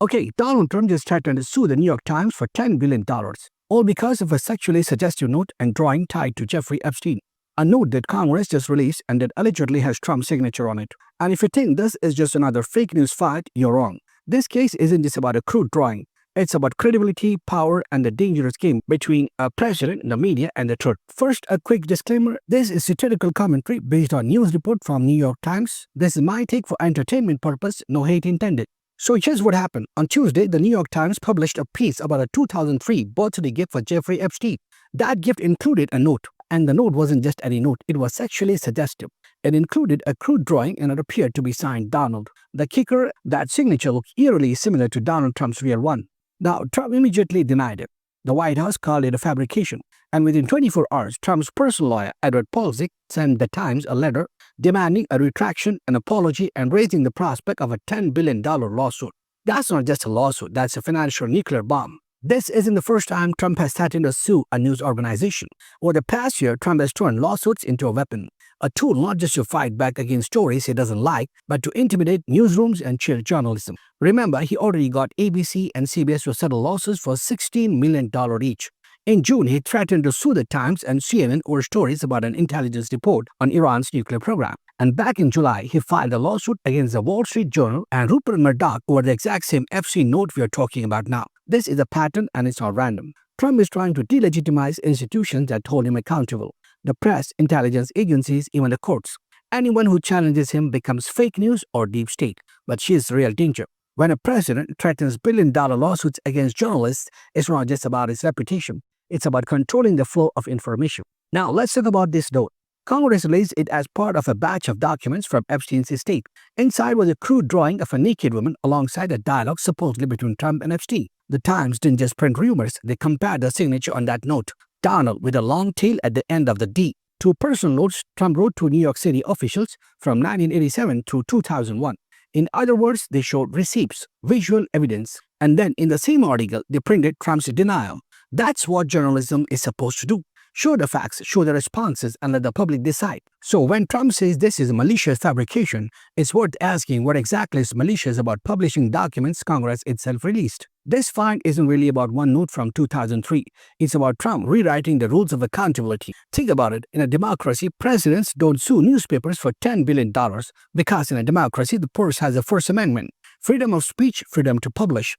Okay, Donald Trump just threatened to sue the New York Times for $10 billion, all because of a sexually suggestive note and drawing tied to Jeffrey Epstein. A note that Congress just released and that allegedly has Trump's signature on it. And if you think this is just another fake news fight, you're wrong. This case isn't just about a crude drawing. It's about credibility, power, and the dangerous game between a president, the media, and the truth. First, a quick disclaimer. This is satirical commentary based on news report from New York Times. This is my take for entertainment purpose, no hate intended. So here's what happened. On Tuesday, the New York Times published a piece about a 2003 birthday gift for Jeffrey Epstein. That gift included a note. And the note wasn't just any note, it was sexually suggestive. It included a crude drawing and it appeared to be signed Donald. The kicker, that signature looked eerily similar to Donald Trump's real one. Now, Trump immediately denied it. The White House called it a fabrication. And within 24 hours, Trump's personal lawyer, Edward Polzik, sent the Times a letter demanding a retraction, an apology, and raising the prospect of a $10 billion lawsuit. That's not just a lawsuit, that's a financial nuclear bomb. This isn't the first time Trump has threatened to sue a news organization. Over the past year, Trump has turned lawsuits into a weapon, a tool not just to fight back against stories he doesn't like, but to intimidate newsrooms and chill journalism. Remember, he already got ABC and CBS to settle lawsuits for $16 million each. In June, he threatened to sue the Times and CNN over stories about an intelligence report on Iran's nuclear program. And back in July, he filed a lawsuit against the Wall Street Journal and Rupert Murdoch over the exact same Epstein note we are talking about now. This is a pattern and it's not random. Trump is trying to delegitimize institutions that hold him accountable. The press, intelligence agencies, even the courts. Anyone who challenges him becomes fake news or deep state. But she's the real danger. When a president threatens billion-dollar lawsuits against journalists, it's not just about his reputation. It's about controlling the flow of information. Now, let's talk about this note. Congress released it as part of a batch of documents from Epstein's estate. Inside was a crude drawing of a naked woman alongside a dialogue supposedly between Trump and Epstein. The Times didn't just print rumors, they compared the signature on that note, Donald with a long tail at the end of the D, to personal notes Trump wrote to New York City officials from 1987 through 2001. In other words, they showed receipts, visual evidence, and then in the same article, they printed Trump's denial. That's what journalism is supposed to do. Show the facts, show the responses, and let the public decide. So when Trump says this is a malicious fabrication, it's worth asking what exactly is malicious about publishing documents Congress itself released. This find isn't really about one note from 2003. It's about Trump rewriting the rules of accountability. Think about it. In a democracy, presidents don't sue newspapers for $10 billion because in a democracy, the purse has a First Amendment. Freedom of speech, freedom to publish.